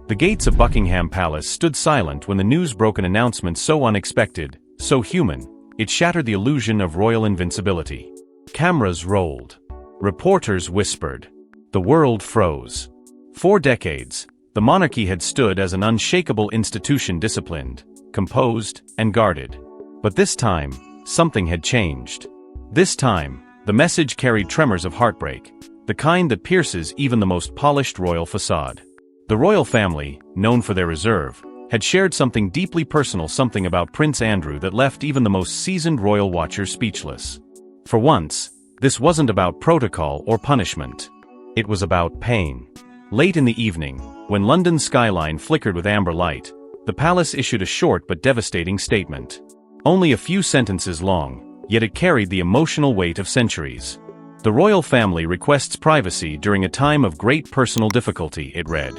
The gates of Buckingham Palace stood silent when the news broke, an announcement so unexpected, so human, it shattered the illusion of royal invincibility. Cameras rolled. Reporters whispered. The world froze. For decades, the monarchy had stood as an unshakable institution, disciplined, composed, and guarded. But this time, something had changed. This time, the message carried tremors of heartbreak, the kind that pierces even the most polished royal façade. The royal family, known for their reserve, had shared something deeply personal, something about Prince Andrew that left even the most seasoned royal watchers speechless. For once, this wasn't about protocol or punishment. It was about pain. Late in the evening, when London's skyline flickered with amber light, the palace issued a short but devastating statement. Only a few sentences long, yet it carried the emotional weight of centuries. The royal family requests privacy during a time of great personal difficulty, it read.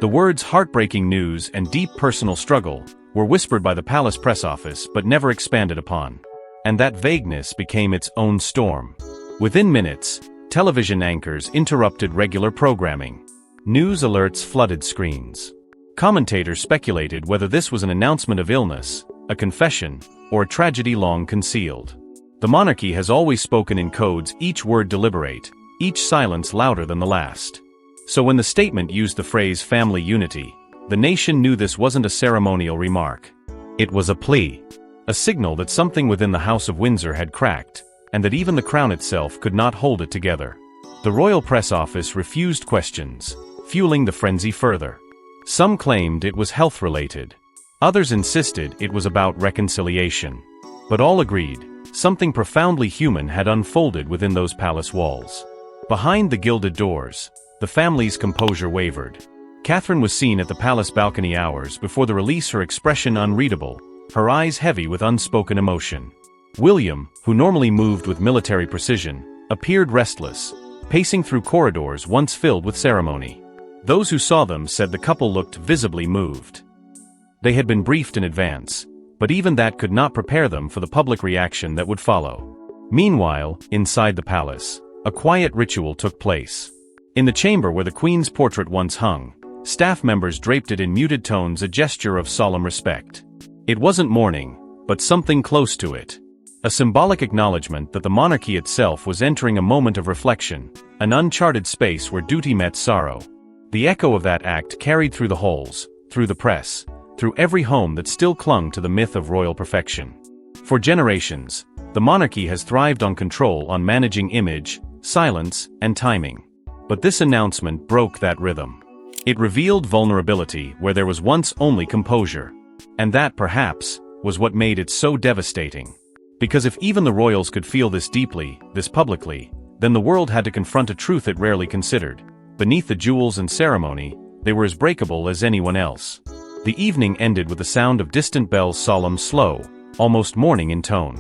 The words heartbreaking news and deep personal struggle were whispered by the palace press office but never expanded upon. And that vagueness became its own storm. Within minutes, television anchors interrupted regular programming. News alerts flooded screens. Commentators speculated whether this was an announcement of illness, a confession, or a tragedy long concealed. The monarchy has always spoken in codes, each word deliberate, each silence louder than the last. So when the statement used the phrase family unity, the nation knew this wasn't a ceremonial remark. It was a plea. A signal that something within the House of Windsor had cracked, and that even the crown itself could not hold it together. The royal press office refused questions, fueling the frenzy further. Some claimed it was health-related. Others insisted it was about reconciliation. But all agreed, something profoundly human had unfolded within those palace walls. Behind the gilded doors, the family's composure wavered. Catherine was seen at the palace balcony hours before the release, her expression unreadable, her eyes heavy with unspoken emotion. William, who normally moved with military precision, appeared restless, pacing through corridors once filled with ceremony. Those who saw them said the couple looked visibly moved. They had been briefed in advance, but even that could not prepare them for the public reaction that would follow. Meanwhile, inside the palace, a quiet ritual took place. In the chamber where the Queen's portrait once hung, staff members draped it in muted tones, a gesture of solemn respect. It wasn't mourning, but something close to it. A symbolic acknowledgement that the monarchy itself was entering a moment of reflection, an uncharted space where duty met sorrow. The echo of that act carried through the halls, through the press, through every home that still clung to the myth of royal perfection. For generations, the monarchy has thrived on control, on managing image, silence, and timing. But this announcement broke that rhythm. It revealed vulnerability where there was once only composure. And that, perhaps, was what made it so devastating. Because if even the royals could feel this deeply, this publicly, then the world had to confront a truth it rarely considered. Beneath the jewels and ceremony, they were as breakable as anyone else. The evening ended with the sound of distant bells, solemn, slow, almost mourning in tone.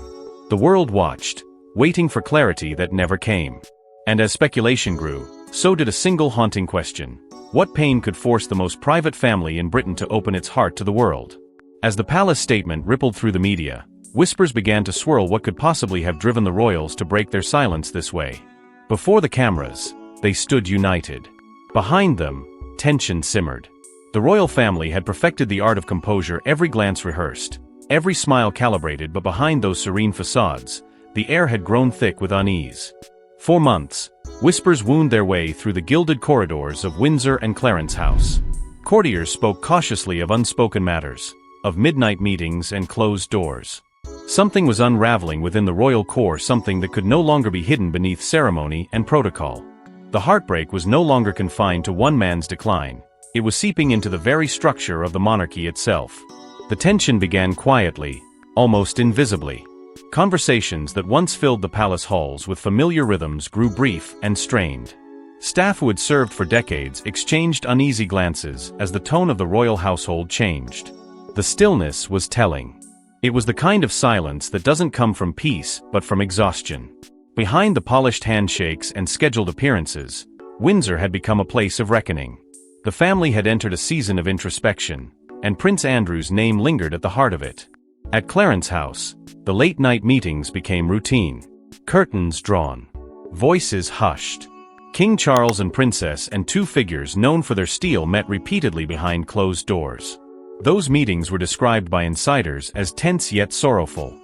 The world watched, waiting for clarity that never came. And as speculation grew, so did a single haunting question. What pain could force the most private family in Britain to open its heart to the world? As the palace statement rippled through the media, whispers began to swirl. What could possibly have driven the royals to break their silence this way? Before the cameras, they stood united. Behind them, tension simmered. The royal family had perfected the art of composure, every glance rehearsed, every smile calibrated, but behind those serene facades, the air had grown thick with unease. For months, whispers wound their way through the gilded corridors of Windsor and Clarence House. Courtiers spoke cautiously of unspoken matters, of midnight meetings and closed doors. Something was unraveling within the royal core, something that could no longer be hidden beneath ceremony and protocol. The heartbreak was no longer confined to one man's decline. It was seeping into the very structure of the monarchy itself. The tension began quietly, almost invisibly. Conversations that once filled the palace halls with familiar rhythms grew brief and strained. Staff who had served for decades exchanged uneasy glances as the tone of the royal household changed. The stillness was telling. It was the kind of silence that doesn't come from peace but from exhaustion. Behind the polished handshakes and scheduled appearances, Windsor had become a place of reckoning. The family had entered a season of introspection, and Prince Andrew's name lingered at the heart of it. At Clarence House, the late-night meetings became routine. Curtains drawn. Voices hushed. King Charles and Princess and two figures known for their steel met repeatedly behind closed doors. Those meetings were described by insiders as tense yet sorrowful.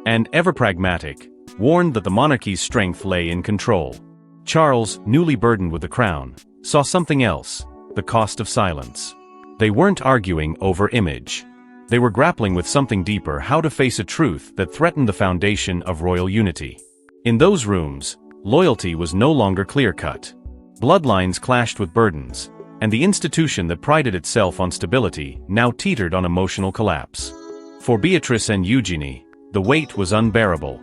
And, ever pragmatic, warned that the monarchy's strength lay in control. Charles, newly burdened with the crown, saw something else: the cost of silence. They weren't arguing over image. They were grappling with something deeper: how to face a truth that threatened the foundation of royal unity. In those rooms, loyalty was no longer clear-cut. Bloodlines clashed with burdens, and the institution that prided itself on stability now teetered on emotional collapse. For Beatrice and Eugenie, the weight was unbearable.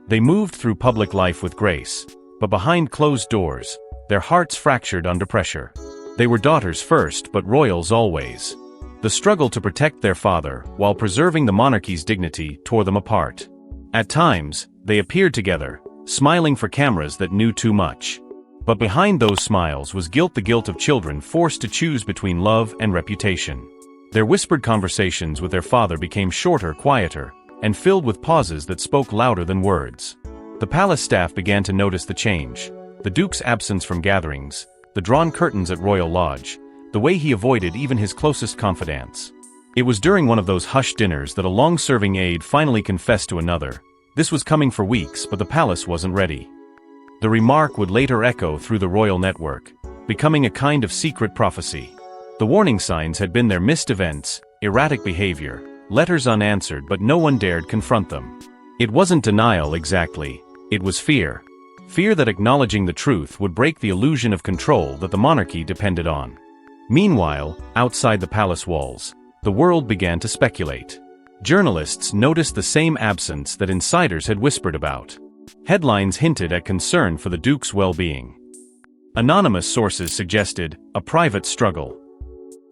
They moved through public life with grace, but behind closed doors, their hearts fractured under pressure. They were daughters first, but royals always. The struggle to protect their father while preserving the monarchy's dignity tore them apart. At times, they appeared together, smiling for cameras that knew too much. But behind those smiles was guilt, the guilt of children forced to choose between love and reputation. Their whispered conversations with their father became shorter, quieter, and filled with pauses that spoke louder than words. The palace staff began to notice the change: the Duke's absence from gatherings, the drawn curtains at Royal Lodge, the way he avoided even his closest confidants. It was during one of those hushed dinners that a long-serving aide finally confessed to another. This was coming for weeks, but the palace wasn't ready. The remark would later echo through the royal network, becoming a kind of secret prophecy. The warning signs had been there: missed events, erratic behavior, letters unanswered, but no one dared confront them. It wasn't denial exactly, it was fear. Fear that acknowledging the truth would break the illusion of control that the monarchy depended on. Meanwhile, outside the palace walls, the world began to speculate. Journalists noticed the same absence that insiders had whispered about. Headlines hinted at concern for the Duke's well-being. Anonymous sources suggested a private struggle.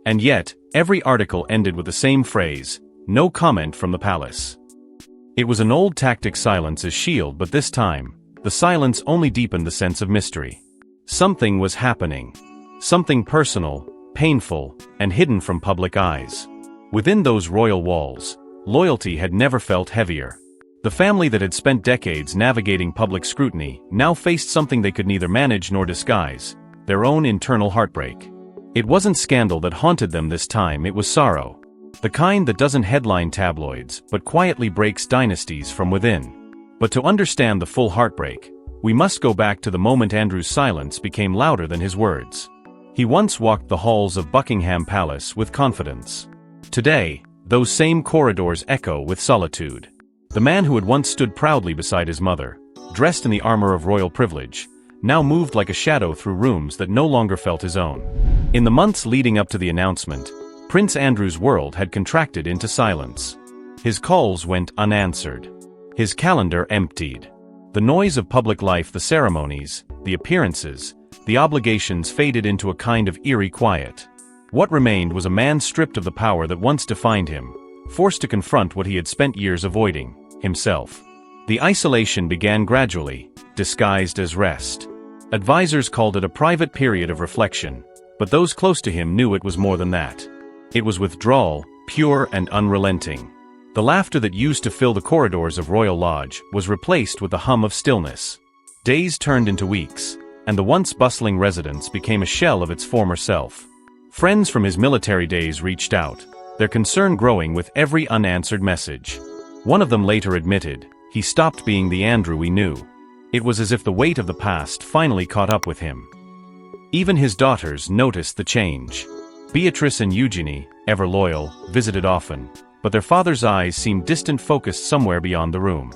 And yet, every article ended with the same phrase: no comment from the palace. It was an old tactic: silence as shield, but this time, the silence only deepened the sense of mystery. Something was happening. Something personal, painful, and hidden from public eyes. Within those royal walls, loyalty had never felt heavier. The family that had spent decades navigating public scrutiny now faced something they could neither manage nor disguise: their own internal heartbreak. It wasn't scandal that haunted them this time, it was sorrow. The kind that doesn't headline tabloids, but quietly breaks dynasties from within. But to understand the full heartbreak, we must go back to the moment Andrew's silence became louder than his words. He once walked the halls of Buckingham Palace with confidence. Today, those same corridors echo with solitude. The man who had once stood proudly beside his mother, dressed in the armor of royal privilege, now moved like a shadow through rooms that no longer felt his own. In the months leading up to the announcement, Prince Andrew's world had contracted into silence. His calls went unanswered. His calendar emptied. The noise of public life, the ceremonies, the appearances, the obligations faded into a kind of eerie quiet. What remained was a man stripped of the power that once defined him, forced to confront what he had spent years avoiding: himself. The isolation began gradually, disguised as rest. Advisors called it a private period of reflection, but those close to him knew it was more than that. It was withdrawal, pure and unrelenting. The laughter that used to fill the corridors of Royal Lodge was replaced with the hum of stillness. Days turned into weeks, and the once bustling residence became a shell of its former self. Friends from his military days reached out, their concern growing with every unanswered message. One of them later admitted, he stopped being the Andrew we knew. It was as if the weight of the past finally caught up with him. Even his daughters noticed the change. Beatrice and Eugenie, ever loyal, visited often, but their father's eyes seemed distant, focused somewhere beyond the room.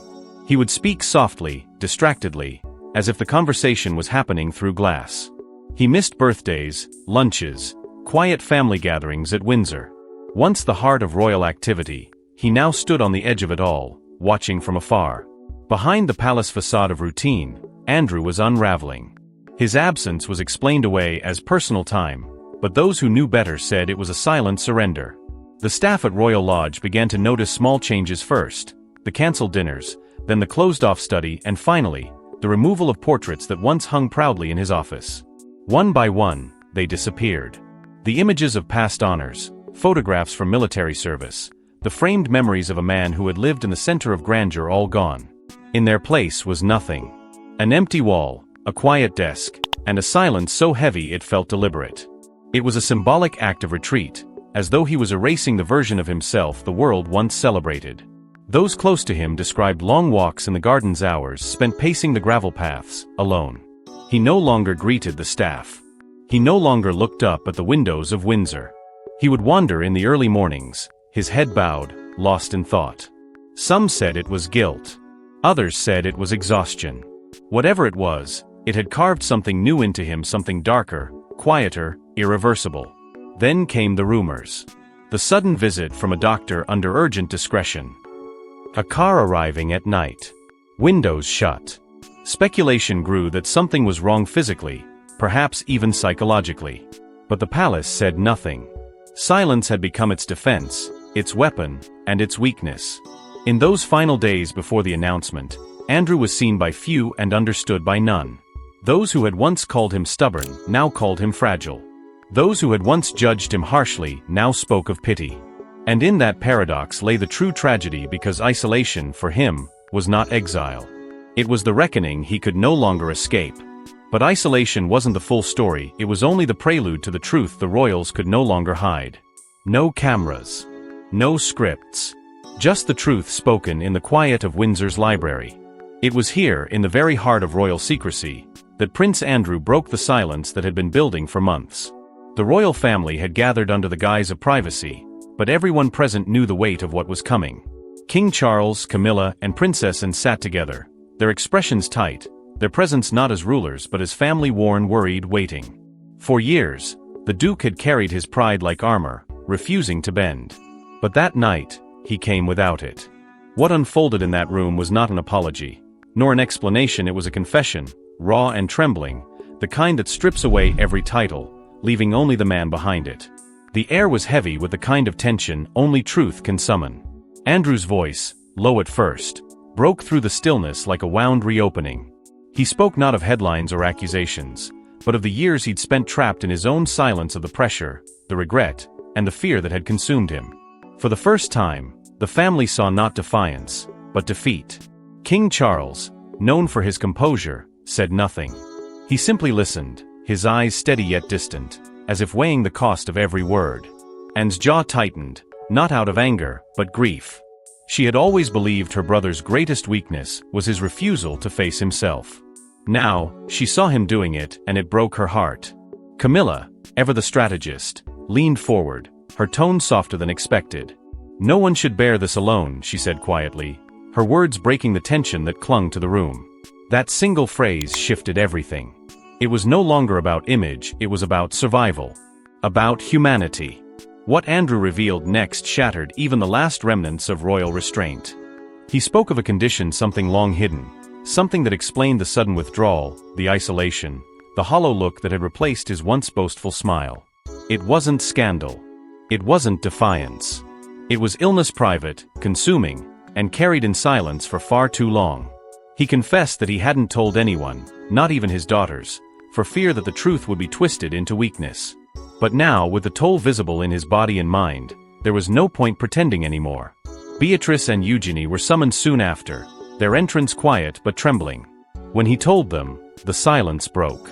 He would speak softly, distractedly, as if the conversation was happening through glass. He missed birthdays, lunches, quiet family gatherings at Windsor. Once the heart of royal activity, he now stood on the edge of it all, watching from afar. Behind the palace facade of routine, Andrew was unraveling. His absence was explained away as personal time, but those who knew better said it was a silent surrender. The staff at Royal Lodge began to notice small changes first: the cancelled dinners, then the closed-off study, and finally, the removal of portraits that once hung proudly in his office. One by one, they disappeared. The images of past honors, photographs from military service, the framed memories of a man who had lived in the center of grandeur, all gone. In their place was nothing. An empty wall, a quiet desk, and a silence so heavy it felt deliberate. It was a symbolic act of retreat, as though he was erasing the version of himself the world once celebrated. Those close to him described long walks in the garden's hours spent pacing the gravel paths, alone. He no longer greeted the staff. He no longer looked up at the windows of Windsor. He would wander in the early mornings, his head bowed, lost in thought. Some said it was guilt. Others said it was exhaustion. Whatever it was, it had carved something new into him, something darker, quieter, irreversible. Then came the rumors. The sudden visit from a doctor under urgent discretion. A car arriving at night. Windows shut. Speculation grew that something was wrong physically, perhaps even psychologically. But the palace said nothing. Silence had become its defense, its weapon, and its weakness. In those final days before the announcement, Andrew was seen by few and understood by none. Those who had once called him stubborn now called him fragile. Those who had once judged him harshly now spoke of pity. And in that paradox lay the true tragedy, because isolation, for him, was not exile. It was the reckoning he could no longer escape. But isolation wasn't the full story, it was only the prelude to the truth the royals could no longer hide. No cameras. No scripts. Just the truth spoken in the quiet of Windsor's library. It was here, in the very heart of royal secrecy, that Prince Andrew broke the silence that had been building for months. The royal family had gathered under the guise of privacy, but everyone present knew the weight of what was coming. King Charles, Camilla, and Princess Anne sat together, their expressions tight, their presence not as rulers but as family, worn, worried, waiting. For years, the Duke had carried his pride like armor, refusing to bend. But that night, he came without it. What unfolded in that room was not an apology, nor an explanation, it was a confession, raw and trembling, the kind that strips away every title, leaving only the man behind it. The air was heavy with the kind of tension only truth can summon. Andrew's voice, low at first, broke through the stillness like a wound reopening. He spoke not of headlines or accusations, but of the years he'd spent trapped in his own silence, of the pressure, the regret, and the fear that had consumed him. For the first time, the family saw not defiance, but defeat. King Charles, known for his composure, said nothing. He simply listened, his eyes steady yet distant, as if weighing the cost of every word. Anne's jaw tightened, not out of anger, but grief. She had always believed her brother's greatest weakness was his refusal to face himself. Now, she saw him doing it, and it broke her heart. Camilla, ever the strategist, leaned forward, her tone softer than expected. "No one should bear this alone," she said quietly, her words breaking the tension that clung to the room. That single phrase shifted everything. It was no longer about image, it was about survival. About humanity. What Andrew revealed next shattered even the last remnants of royal restraint. He spoke of a condition, something long hidden, something that explained the sudden withdrawal, the isolation, the hollow look that had replaced his once boastful smile. It wasn't scandal. It wasn't defiance. It was illness, private, consuming, and carried in silence for far too long. He confessed that he hadn't told anyone, not even his daughters, for fear that the truth would be twisted into weakness. But now, with the toll visible in his body and mind, there was no point pretending anymore. Beatrice and Eugenie were summoned soon after, their entrance quiet but trembling. When he told them, the silence broke.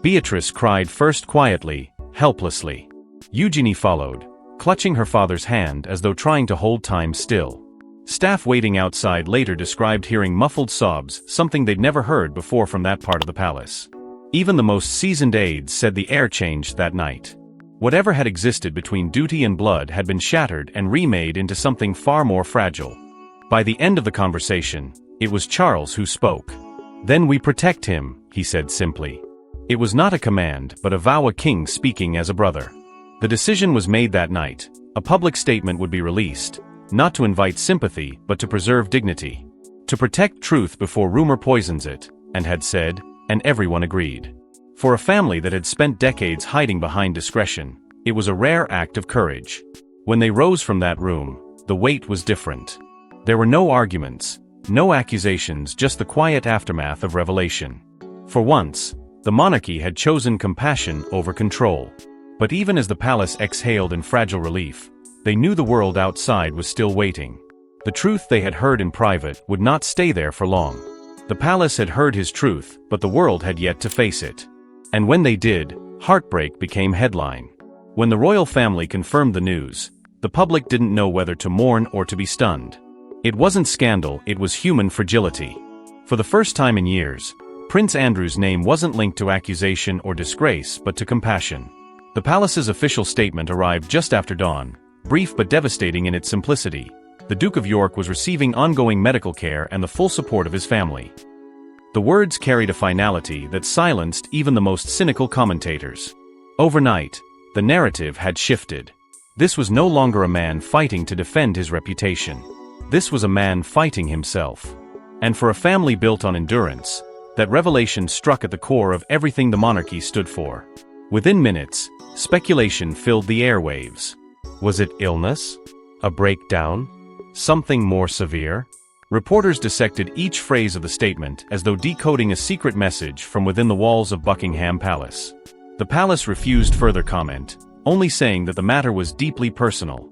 Beatrice cried first, quietly, helplessly. Eugenie followed, clutching her father's hand as though trying to hold time still. Staff waiting outside later described hearing muffled sobs, something they'd never heard before from that part of the palace. Even the most seasoned aides said the air changed that night. Whatever had existed between duty and blood had been shattered and remade into something far more fragile. By the end of the conversation, it was Charles who spoke. "Then we protect him," he said simply. It was not a command, but a vow, a king speaking as a brother. The decision was made that night. A public statement would be released, not to invite sympathy, but to preserve dignity. To protect truth before rumor poisons it, and had said, and everyone agreed. For a family that had spent decades hiding behind discretion, it was a rare act of courage. When they rose from that room, the weight was different. There were no arguments, no accusations, just the quiet aftermath of revelation. For once, the monarchy had chosen compassion over control. But even as the palace exhaled in fragile relief, they knew the world outside was still waiting. The truth they had heard in private would not stay there for long. The palace had heard his truth, but the world had yet to face it. And when they did, heartbreak became headline. When the royal family confirmed the news, the public didn't know whether to mourn or to be stunned. It wasn't scandal, it was human fragility. For the first time in years, Prince Andrew's name wasn't linked to accusation or disgrace but to compassion. The palace's official statement arrived just after dawn, brief but devastating in its simplicity. The Duke of York was receiving ongoing medical care and the full support of his family. The words carried a finality that silenced even the most cynical commentators. Overnight, the narrative had shifted. This was no longer a man fighting to defend his reputation. This was a man fighting himself. And for a family built on endurance, that revelation struck at the core of everything the monarchy stood for. Within minutes, speculation filled the airwaves. Was it illness? A breakdown? Something more severe? Reporters dissected each phrase of the statement as though decoding a secret message from within the walls of Buckingham Palace. The palace refused further comment, only saying that the matter was deeply personal.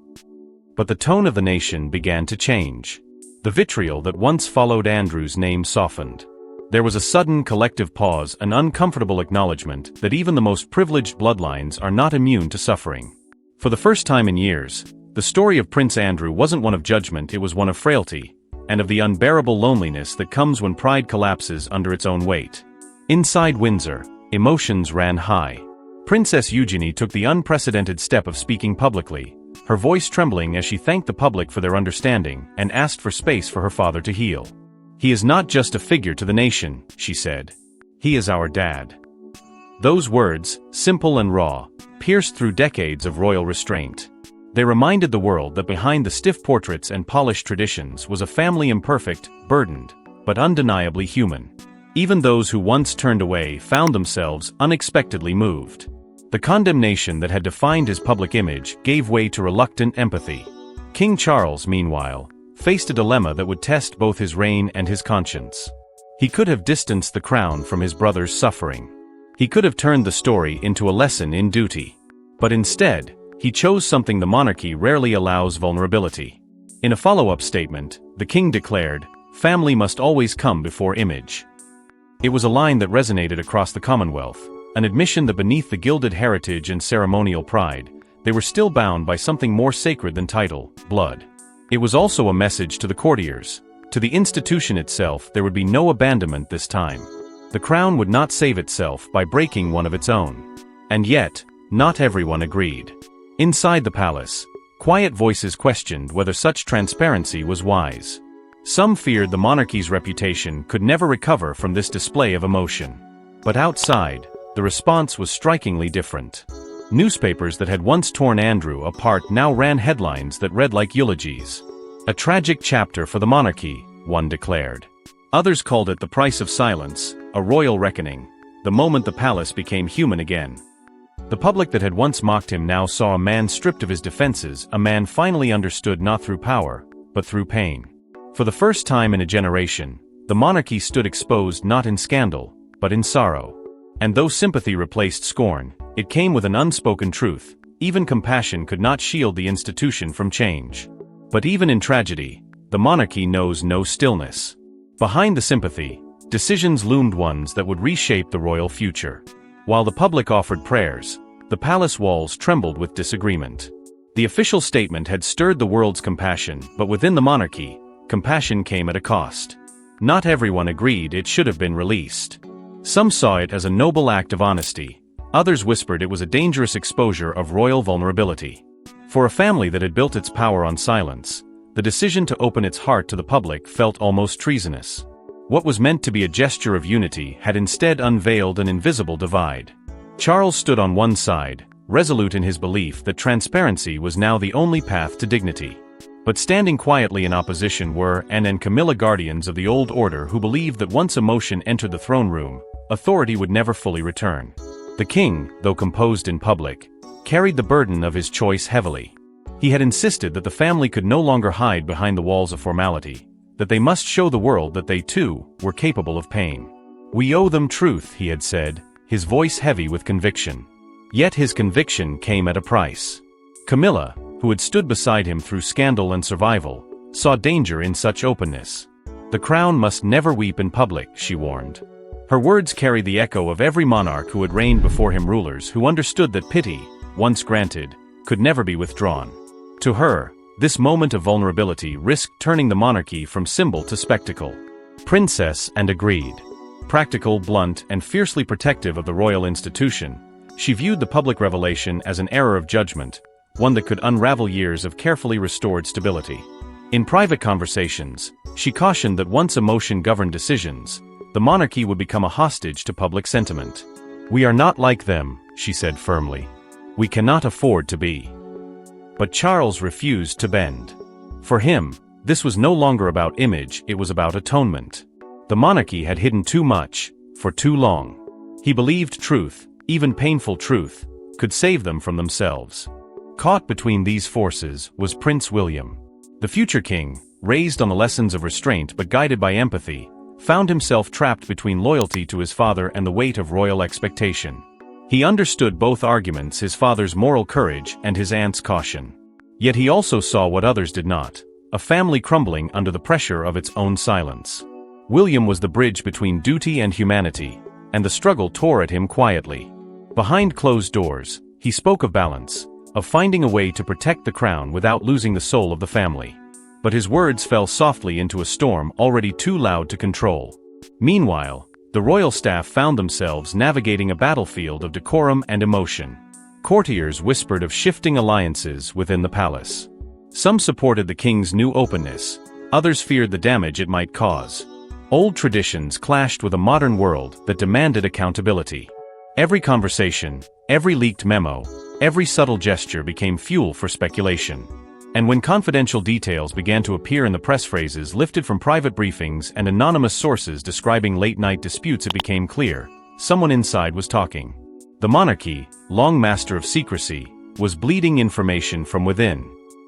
But the tone of the nation began to change. The vitriol that once followed Andrew's name softened. There was a sudden collective pause, an uncomfortable acknowledgement that even the most privileged bloodlines are not immune to suffering. For the first time in years, the story of Prince Andrew wasn't one of judgment, it was one of frailty, and of the unbearable loneliness that comes when pride collapses under its own weight. Inside Windsor, emotions ran high. Princess Eugenie took the unprecedented step of speaking publicly, her voice trembling as she thanked the public for their understanding and asked for space for her father to heal. "He is not just a figure to the nation," she said. "He is our dad." Those words, simple and raw, pierced through decades of royal restraint. They reminded the world that behind the stiff portraits and polished traditions was a family imperfect, burdened, but undeniably human. Even those who once turned away found themselves unexpectedly moved. The condemnation that had defined his public image gave way to reluctant empathy. King Charles, meanwhile, faced a dilemma that would test both his reign and his conscience. He could have distanced the crown from his brother's suffering. He could have turned the story into a lesson in duty. But instead, he chose something the monarchy rarely allows: vulnerability. In a follow-up statement, the king declared, "Family must always come before image." It was a line that resonated across the Commonwealth, an admission that beneath the gilded heritage and ceremonial pride, they were still bound by something more sacred than title, blood. It was also a message to the courtiers. To the institution itself, there would be no abandonment this time. The crown would not save itself by breaking one of its own. And yet, not everyone agreed. Inside the palace, quiet voices questioned whether such transparency was wise. Some feared the monarchy's reputation could never recover from this display of emotion. But outside, the response was strikingly different. Newspapers that had once torn Andrew apart now ran headlines that read like eulogies. "A tragic chapter for the monarchy," one declared. Others called it the price of silence, a royal reckoning, the moment the palace became human again. The public that had once mocked him now saw a man stripped of his defenses, a man finally understood not through power, but through pain. For the first time in a generation, the monarchy stood exposed not in scandal, but in sorrow. And though sympathy replaced scorn, it came with an unspoken truth: even compassion could not shield the institution from change. But even in tragedy, the monarchy knows no stillness. Behind the sympathy, decisions loomed, ones that would reshape the royal future. While the public offered prayers, the palace walls trembled with disagreement. The official statement had stirred the world's compassion, but within the monarchy, compassion came at a cost. Not everyone agreed it should have been released. Some saw it as a noble act of honesty. Others whispered it was a dangerous exposure of royal vulnerability. For a family that had built its power on silence, the decision to open its heart to the public felt almost treasonous. What was meant to be a gesture of unity had instead unveiled an invisible divide. Charles stood on one side, resolute in his belief that transparency was now the only path to dignity. But standing quietly in opposition were Anne and Camilla, guardians of the old order who believed that once emotion entered the throne room, authority would never fully return. The king, though composed in public, carried the burden of his choice heavily. He had insisted that the family could no longer hide behind the walls of formality, that they must show the world that they too were capable of pain. "We owe them truth," he had said, his voice heavy with conviction. Yet his conviction came at a price. Camilla, who had stood beside him through scandal and survival, saw danger in such openness. "The crown must never weep in public," she warned. Her words carried the echo of every monarch who had reigned before him, rulers who understood that pity, once granted, could never be withdrawn. To her, this moment of vulnerability risked turning the monarchy from symbol to spectacle. Princess and agreed. Practical, blunt, and fiercely protective of the royal institution, she viewed the public revelation as an error of judgment, one that could unravel years of carefully restored stability. In private conversations, she cautioned that once emotion governed decisions, the monarchy would become a hostage to public sentiment. "We are not like them," she said firmly. "We cannot afford to be." But Charles refused to bend. For him, this was no longer about image, it was about atonement. The monarchy had hidden too much, for too long. He believed truth, even painful truth, could save them from themselves. Caught between these forces was Prince William. The future king, raised on the lessons of restraint but guided by empathy, found himself trapped between loyalty to his father and the weight of royal expectation. He understood both arguments, his father's moral courage and his aunt's caution. Yet he also saw what others did not, a family crumbling under the pressure of its own silence. William was the bridge between duty and humanity, and the struggle tore at him quietly. Behind closed doors, he spoke of balance, of finding a way to protect the crown without losing the soul of the family. But his words fell softly into a storm already too loud to control. Meanwhile, the royal staff found themselves navigating a battlefield of decorum and emotion. Courtiers whispered of shifting alliances within the palace. Some supported the king's new openness, others feared the damage it might cause. Old traditions clashed with a modern world that demanded accountability. Every conversation, every leaked memo, every subtle gesture became fuel for speculation. And when confidential details began to appear in the press, phrases lifted from private briefings and anonymous sources describing late-night disputes, it became clear someone inside was talking. The monarchy, long master of secrecy, was bleeding information from within.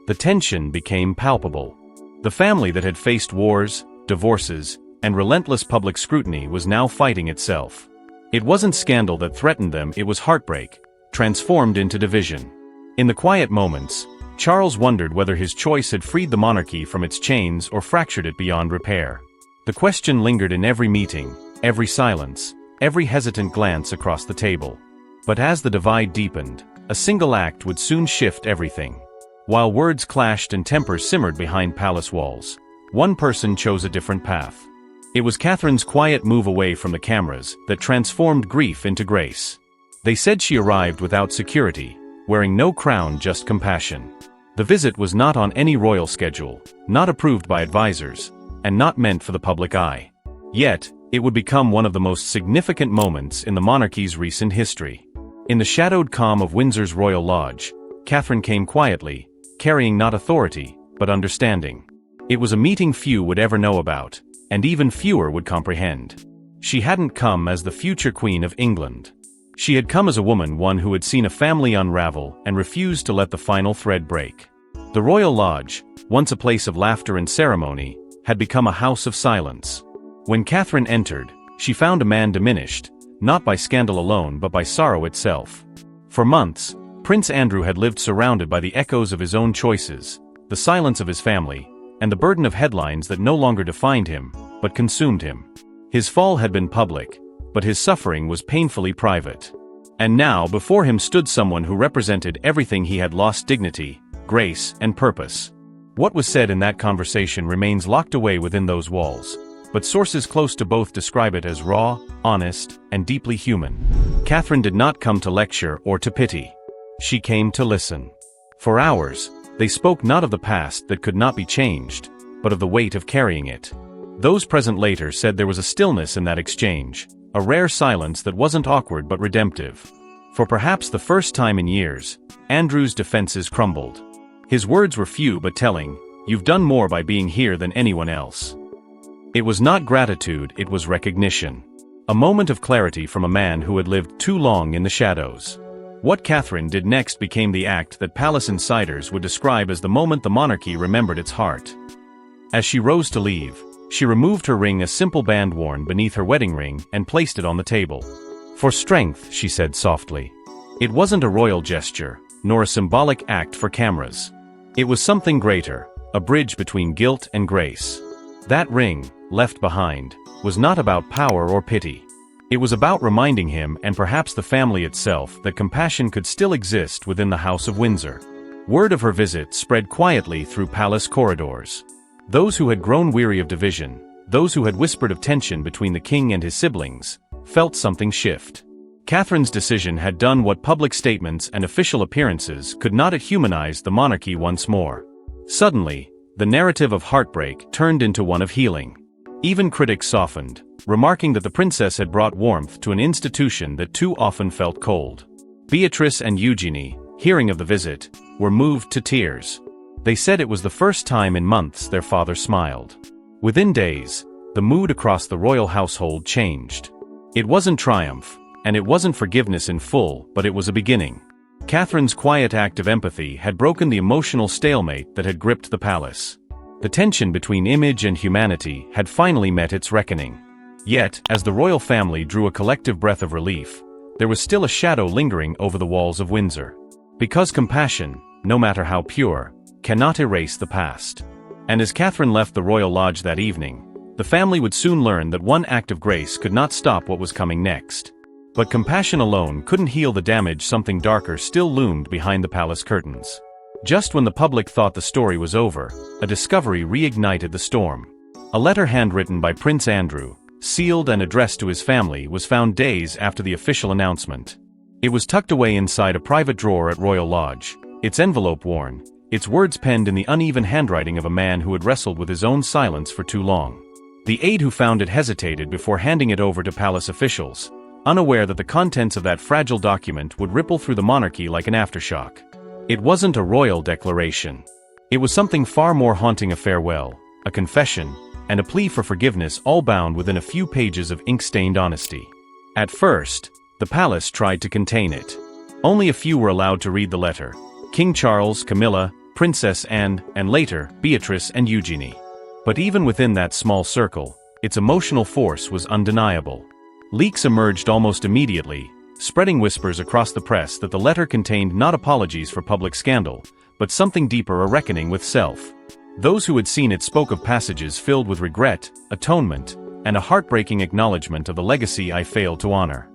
The tension became palpable. The family that had faced wars, divorces, and relentless public scrutiny was now fighting itself. It wasn't scandal that threatened them, it was heartbreak, transformed into division. In the quiet moments, Charles wondered whether his choice had freed the monarchy from its chains or fractured it beyond repair. The question lingered in every meeting, every silence, every hesitant glance across the table. But as the divide deepened, a single act would soon shift everything. While words clashed and tempers simmered behind palace walls, one person chose a different path. It was Catherine's quiet move away from the cameras that transformed grief into grace. They said she arrived without security, wearing no crown, just compassion. The visit was not on any royal schedule, not approved by advisors, and not meant for the public eye. Yet, it would become one of the most significant moments in the monarchy's recent history. In the shadowed calm of Windsor's royal lodge, Catherine came quietly, carrying not authority, but understanding. It was a meeting few would ever know about, and even fewer would comprehend. She hadn't come as the future Queen of England. She had come as a woman, one who had seen a family unravel and refused to let the final thread break. The Royal Lodge, once a place of laughter and ceremony, had become a house of silence. When Catherine entered, she found a man diminished, not by scandal alone but by sorrow itself. For months, Prince Andrew had lived surrounded by the echoes of his own choices, the silence of his family, and the burden of headlines that no longer defined him, but consumed him. His fall had been public, but his suffering was painfully private. And now before him stood someone who represented everything he had lost: dignity, grace, and purpose. What was said in that conversation remains locked away within those walls, but sources close to both describe it as raw, honest, and deeply human. Catherine did not come to lecture or to pity. She came to listen. For hours, they spoke not of the past that could not be changed, but of the weight of carrying it. Those present later said there was a stillness in that exchange, a rare silence that wasn't awkward but redemptive. For perhaps the first time in years, Andrew's defenses crumbled. His words were few but telling: "You've done more by being here than anyone else." It was not gratitude, it was recognition. A moment of clarity from a man who had lived too long in the shadows. What Catherine did next became the act that palace insiders would describe as the moment the monarchy remembered its heart. As she rose to leave, she removed her ring, a simple band worn beneath her wedding ring, and placed it on the table. "For strength," she said softly. It wasn't a royal gesture, nor a symbolic act for cameras. It was something greater, a bridge between guilt and grace. That ring, left behind, was not about power or pity. It was about reminding him and perhaps the family itself that compassion could still exist within the House of Windsor. Word of her visit spread quietly through palace corridors. Those who had grown weary of division, those who had whispered of tension between the king and his siblings, felt something shift. Catherine's decision had done what public statements and official appearances could not. It humanized the monarchy once more. Suddenly, the narrative of heartbreak turned into one of healing. Even critics softened, remarking that the princess had brought warmth to an institution that too often felt cold. Beatrice and Eugenie, hearing of the visit, were moved to tears. They said it was the first time in months their father smiled. Within days, the mood across the royal household changed. It wasn't triumph, and it wasn't forgiveness in full, but it was a beginning. Catherine's quiet act of empathy had broken the emotional stalemate that had gripped the palace. The tension between image and humanity had finally met its reckoning. Yet, as the royal family drew a collective breath of relief, there was still a shadow lingering over the walls of Windsor. Because compassion, no matter how pure, cannot erase the past. And as Catherine left the royal lodge that evening, the family would soon learn that one act of grace could not stop what was coming next. But compassion alone couldn't heal the damage. Something darker still loomed behind the palace curtains. Just when the public thought the story was over, a discovery reignited the storm. A letter handwritten by Prince Andrew, sealed and addressed to his family, was found days after the official announcement. It was tucked away inside a private drawer at Royal Lodge, its envelope worn, its words penned in the uneven handwriting of a man who had wrestled with his own silence for too long. The aide who found it hesitated before handing it over to palace officials, unaware that the contents of that fragile document would ripple through the monarchy like an aftershock. It wasn't a royal declaration. It was something far more haunting: a farewell, a confession, and a plea for forgiveness, all bound within a few pages of ink-stained honesty. At first, the palace tried to contain it. Only a few were allowed to read the letter: King Charles, Camilla, Princess Anne, and later, Beatrice and Eugenie. But even within that small circle, its emotional force was undeniable. Leaks emerged almost immediately, spreading whispers across the press that the letter contained not apologies for public scandal, but something deeper: a reckoning with self. Those who had seen it spoke of passages filled with regret, atonement, and a heartbreaking acknowledgement of the legacy I failed to honor.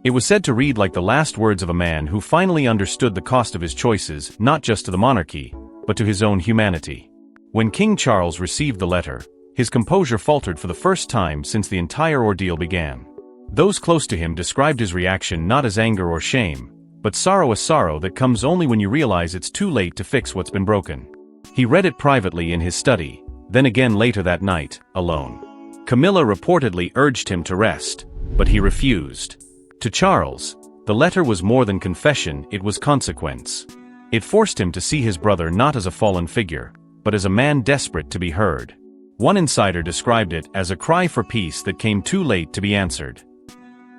It was said to read like the last words of a man who finally understood the cost of his choices, not just to the monarchy, but to his own humanity. When King Charles received the letter, his composure faltered for the first time since the entire ordeal began. Those close to him described his reaction not as anger or shame, but sorrow, a sorrow that comes only when you realize it's too late to fix what's been broken. He read it privately in his study, then again later that night, alone. Camilla reportedly urged him to rest, but he refused. To Charles, the letter was more than confession, it was consequence. It forced him to see his brother not as a fallen figure, but as a man desperate to be heard. One insider described it as a cry for peace that came too late to be answered.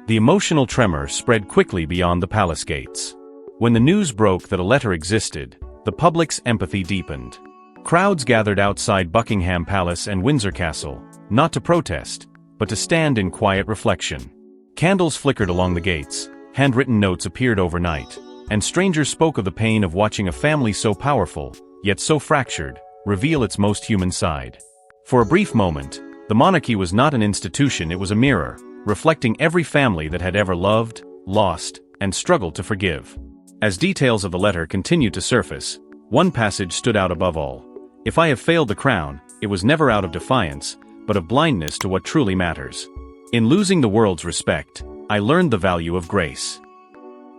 The emotional tremor spread quickly beyond the palace gates. When the news broke that a letter existed, the public's empathy deepened. Crowds gathered outside Buckingham Palace and Windsor Castle, not to protest, but to stand in quiet reflection. Candles flickered along the gates, handwritten notes appeared overnight, and strangers spoke of the pain of watching a family so powerful, yet so fractured, reveal its most human side. For a brief moment, the monarchy was not an institution, it was a mirror, reflecting every family that had ever loved, lost, and struggled to forgive. As details of the letter continued to surface, one passage stood out above all. If I have failed the crown, it was never out of defiance, but of blindness to what truly matters. In losing the world's respect, I learned the value of grace.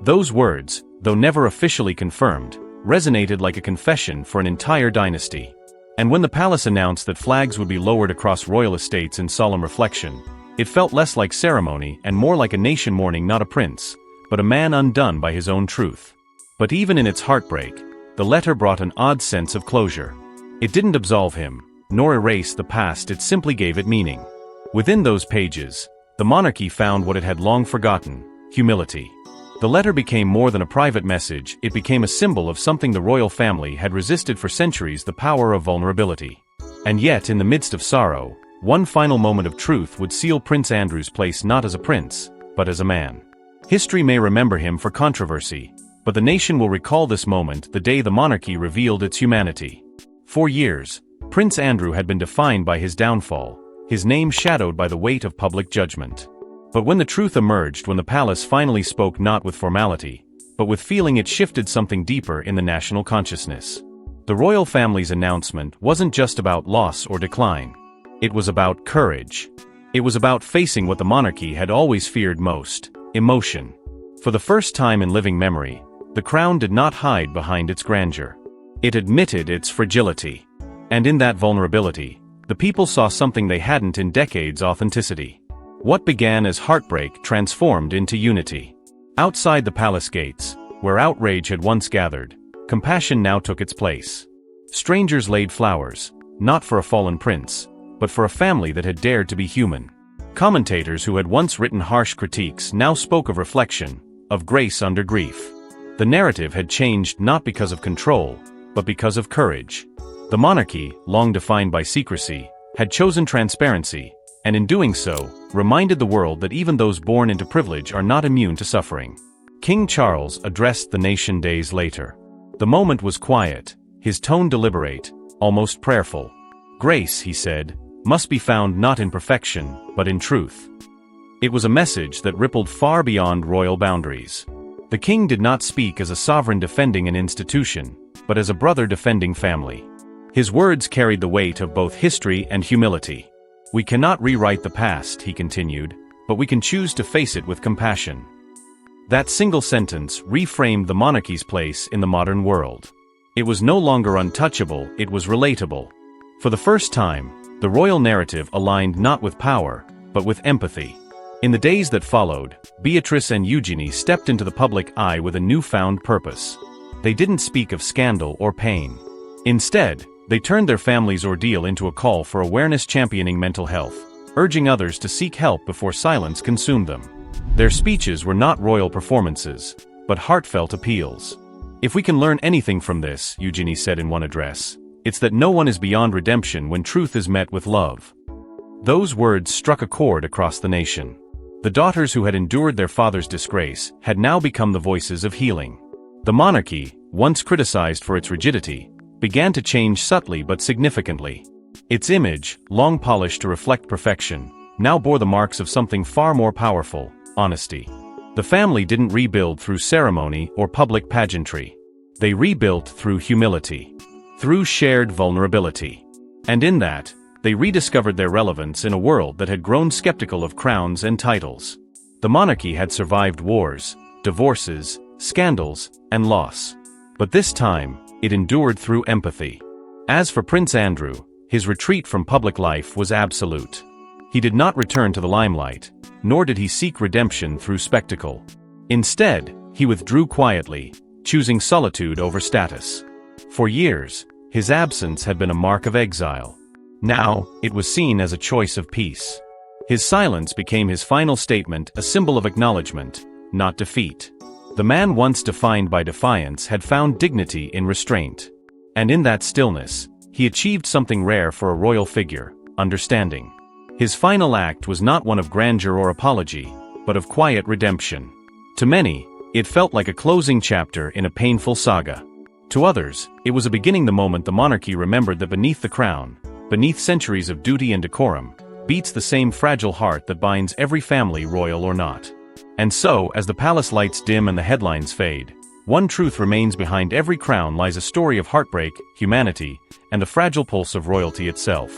Those words, though never officially confirmed, resonated like a confession for an entire dynasty. And when the palace announced that flags would be lowered across royal estates in solemn reflection, it felt less like ceremony and more like a nation mourning not a prince, but a man undone by his own truth. But even in its heartbreak, the letter brought an odd sense of closure. It didn't absolve him, nor erase the past, it simply gave it meaning. Within those pages, the monarchy found what it had long forgotten: humility. The letter became more than a private message, it became a symbol of something the royal family had resisted for centuries: the power of vulnerability. And yet, in the midst of sorrow, one final moment of truth would seal Prince Andrew's place not as a prince, but as a man. History may remember him for controversy, but the nation will recall this moment, the day the monarchy revealed its humanity. For years, Prince Andrew had been defined by his downfall, his name shadowed by the weight of public judgment. But when the truth emerged, when the palace finally spoke not with formality, but with feeling, it shifted something deeper in the national consciousness. The royal family's announcement wasn't just about loss or decline. It was about courage. It was about facing what the monarchy had always feared most: emotion. For the first time in living memory, the crown did not hide behind its grandeur. It admitted its fragility. And in that vulnerability, the people saw something they hadn't in decades: authenticity. What began as heartbreak transformed into unity. Outside the palace gates, where outrage had once gathered, compassion now took its place. Strangers laid flowers, not for a fallen prince, but for a family that had dared to be human. Commentators who had once written harsh critiques now spoke of reflection, of grace under grief. The narrative had changed not because of control, but because of courage. The monarchy, long defined by secrecy, had chosen transparency, and in doing so, reminded the world that even those born into privilege are not immune to suffering. King Charles addressed the nation days later. The moment was quiet, his tone deliberate, almost prayerful. Grace, he said, must be found not in perfection, but in truth. It was a message that rippled far beyond royal boundaries. The king did not speak as a sovereign defending an institution, but as a brother defending family. His words carried the weight of both history and humility. We cannot rewrite the past, he continued, but we can choose to face it with compassion. That single sentence reframed the monarchy's place in the modern world. It was no longer untouchable, it was relatable. For the first time, the royal narrative aligned not with power, but with empathy. In the days that followed, Beatrice and Eugenie stepped into the public eye with a newfound purpose. They didn't speak of scandal or pain. Instead, they turned their family's ordeal into a call for awareness, championing mental health, urging others to seek help before silence consumed them. Their speeches were not royal performances, but heartfelt appeals. If we can learn anything from this, Eugenie said in one address, it's that no one is beyond redemption when truth is met with love. Those words struck a chord across the nation. The daughters who had endured their father's disgrace had now become the voices of healing. The monarchy, once criticized for its rigidity, began to change subtly but significantly. Its image, long polished to reflect perfection, now bore the marks of something far more powerful: honesty. The family didn't rebuild through ceremony or public pageantry. They rebuilt through humility, through shared vulnerability. And in that, they rediscovered their relevance in a world that had grown skeptical of crowns and titles. The monarchy had survived wars, divorces, scandals, and loss. But this time, it endured through empathy. As for Prince Andrew, his retreat from public life was absolute. He did not return to the limelight, nor did he seek redemption through spectacle. Instead, he withdrew quietly, choosing solitude over status. For years, his absence had been a mark of exile. Now, it was seen as a choice of peace. His silence became his final statement, a symbol of acknowledgement, not defeat. The man once defined by defiance had found dignity in restraint. And in that stillness, he achieved something rare for a royal figure: understanding. His final act was not one of grandeur or apology, but of quiet redemption. To many, it felt like a closing chapter in a painful saga. To others, it was a beginning, the moment the monarchy remembered that beneath the crown, beneath centuries of duty and decorum, beats the same fragile heart that binds every family, royal or not. And so, as the palace lights dim and the headlines fade, one truth remains: behind every crown lies a story of heartbreak, humanity, and the fragile pulse of royalty itself.